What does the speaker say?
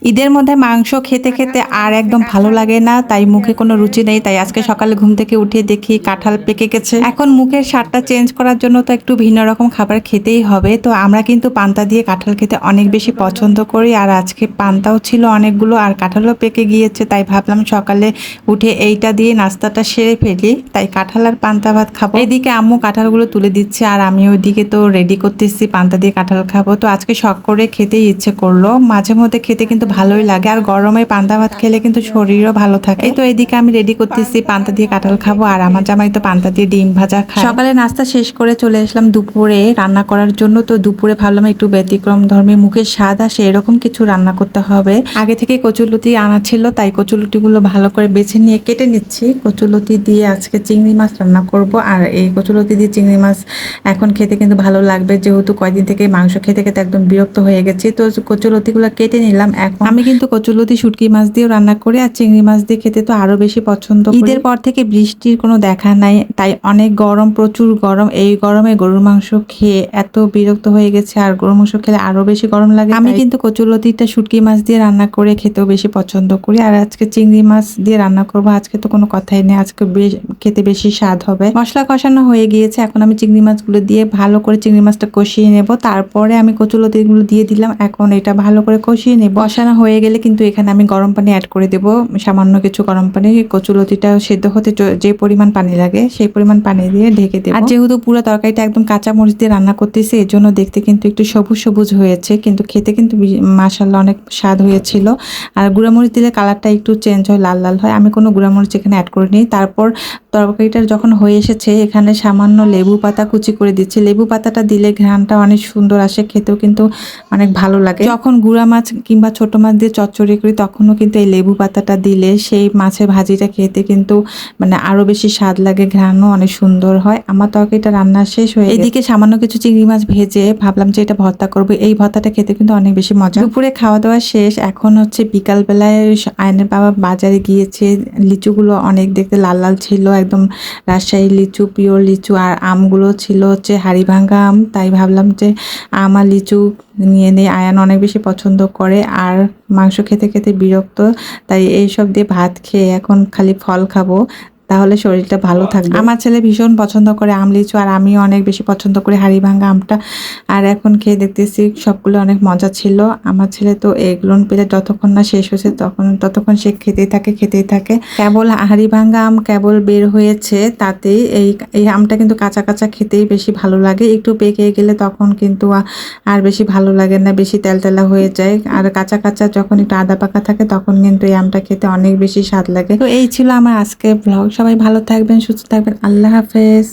ঈদের মধ্যে মাংস খেতে খেতে আর একদম ভালো লাগে না, তাই মুখে কোনো রুচি নেই। তাই আজকে সকালে ঘুম থেকে উঠে দেখি কাঁঠাল পেকে গেছে। এখন মুখের স্বাদটা চেঞ্জ করার জন্য তো একটু ভিন্ন রকম খাবার খেতেই হবে। তো আমরা কিন্তু পান্তা দিয়ে কাঁঠাল খেতে অনেক বেশি পছন্দ করি, আর আজকে পান্তাও ছিল অনেকগুলো আর কাঁঠালও পেকে গিয়েছে। তাই ভাবলাম সকালে উঠে এইটা দিয়ে নাস্তাটা সেরে ফেলি, তাই কাঁঠাল আর পান্তা ভাত খাবো। এদিকে আম্মু কাঁঠালগুলো তুলে দিচ্ছে আর আমি ওইদিকে তো রেডি করতেছি পান্তা দিয়ে কাঁঠাল খাবো। তো আজকে শখ করে খেতেই ইচ্ছে করলো, মাঝে মধ্যে খেতে কিন্তু ভালোই লাগে, আর গরমে পান্তা ভাত খেলে কিন্তু শরীরও ভালো থাকে। তো এদিকে আমি রেডি করতেছি পান্তা দিয়ে কাঁঠাল খাবো, আর আমার জামাই তো পান্তা দিয়ে ডিম ভাজা খায়। সকালে নাস্তা শেষ করে চলে আসলাম দুপুরে রান্না করার জন্য। তো দুপুরে ভাবলাম একটু ব্যতিক্রম ধর্মী মুখের স্বাদ আসে এরকম কিছু রান্না করতে হবে। আগে থেকে কচুলতি আনা ছিল, তাই কচুলতিগুলো ভালো করে বেছে নিয়ে কেটে নিচ্ছি। কচুলতি দিয়ে আজকে চিংড়ি মাছ রান্না করব, আর এই কচুলতি দিয়ে চিংড়ি মাছ এখন খেতে কিন্তু ভালো লাগবে, যেহেতু কয়েকদিন থেকে মাংস খেতে খেতে একদম বিরক্ত হয়ে গেছি। তো কচুলতিগুলো কেটে নিলাম। এখন আমি কিন্তু কচুলতি শুটকি মাছ দিয়েও রান্না করি, আর চিংড়ি মাছ দিয়ে খেতে তো আরো বেশি পছন্দ করি। ঈদের পর থেকে বৃষ্টির কোনো দেখা নাই, তাই অনেক গরম, প্রচুর গরম। এই গরমে গরুর মাংস খেয়ে এত বিরক্ত হয়ে গেছে, আর গরুর মাংস খেলে আরো বেশি গরম লাগে। আমি কিন্তু কচুলতিটা শুটকি মাছ দিয়ে রান্না করে খেতেও বেশি পছন্দ করি, আর আজকে চিংড়ি মাছ দিয়ে রান্না করব। আজকে তো কোনো কথাই নেই, আজকে খেতে বেশি স্বাদ হবে। মশলা কষানো হয়ে গিয়েছে, এখন আমি চিংড়ি মাছগুলো দিয়ে ভালো করে চিংড়ি মাছটা কষিয়ে নেব। তারপরে আমি কচুলতিগুলো দিয়ে দিলাম। এখন এটা ভালো করে কষিয়ে নেব। কষানো হয়ে গেলে কিন্তু এখানে আমি গরম পানি অ্যাড করে দেব, সামান্য কিছু গরম পানি। কচুলতিটা সেদ্ধ হতে যে পরিমাণ পানি লাগে সেই পরিমাণ পানি দিয়ে ঢেকে দেব। আর যেহেতু পুরো তরকারিটা একদম কাঁচা মরিচ দিয়ে রান্না করতেছি, এর জন্য দেখতে কিন্তু একটু সবুজ সবুজ হয়েছে, কিন্তু খেতে কিন্তু মাশাআল্লাহ অনেক স্বাদ হয়েছিল। আর গুঁড়ামরিচ দিলে কালারটা একটু চেঞ্জ হয়, লাল লাল হয়। আমি কোনো গুঁড়ামরিচ এখানে অ্যাড করিনি। তারপর তরকারিটা যখন হয়ে এসেছে, এখানে সামান্য লেবু পাতা কুচি করে দিচ্ছি। লেবু পাতাটা দিলে ঘ্রাণটা অনেক সুন্দর আসে, খেতেও কিন্তু অনেক ভালো লাগে। যখন গুঁড়া মাছ কিংবা ছোট মাছ দিয়ে চচ্চড়ি করি, তখনও কিন্তু এই লেবু পাতাটা দিলে সেই মাছের ভাজিটা খেতে কিন্তু মানে আরো বেশি স্বাদ লাগে, ঘ্রাণও অনেক সুন্দর হয়। আমার তরকারিটা রান্না শেষ হয়ে এদিকে সামান্য কিছু চিংড়ি মাছ ভেজে ভাবলাম যে এটা ভর্তা করবো। এই ভর্তাটা খেতে কিন্তু অনেক বেশি মজা। দুপুরে খাওয়া দাওয়া শেষ, এখন হচ্ছে বিকাল বেলায় আয়নের বাবা বাজারে গিয়েছে। লিচুগুলো অনেক দেখতে লাল লাল ছিল, একদম রাজশাহী লিচু, পিওর লিচু। আর আমগুলো ছিল হচ্ছে হাড়িভাঙ্গা আম, তাই ভাবলাম যে আম আর লিচু নিয়ে নেই। আয়ান অনেক বেশি পছন্দ করে, আর মাংস খেতে খেতে বিরক্ত, তাই এইসব দিয়ে ভাত খেয়ে এখন খালি ফল খাবো, তাহলে শরীরটা ভালো থাকবে। আমার ছেলে ভীষণ পছন্দ করে আম লিচু, আর আমিও অনেক বেশি পছন্দ করি হাড়িভাঙ্গা আমটা। আর এখন খেয়ে দেখতেছি সবগুলো অনেক মজা ছিল। আমার ছেলে তো এগুলো পেলে যতক্ষণ না শেষ হয়েছে ততক্ষণ সে খেতেই থাকে। কেবল হাড়িভাঙ্গা আম কেবল বের হয়েছে, তাতেই এই আমটা কিন্তু কাঁচা কাঁচা খেতেই বেশি ভালো লাগে। একটু পেকে গেলে তখন কিন্তু আর বেশি ভালো লাগে না, বেশি তেলতেলা হয়ে যায়। আর কাঁচা কাঁচা যখন একটু আদা পাকা থাকে তখন কিন্তু এই আমটা খেতে অনেক বেশি স্বাদ লাগে। তো এই ছিল আমার আজকের ব্লগ। সবাই ভালো থাকবেন, সুস্থ থাকবেন। আল্লাহ হাফেজ।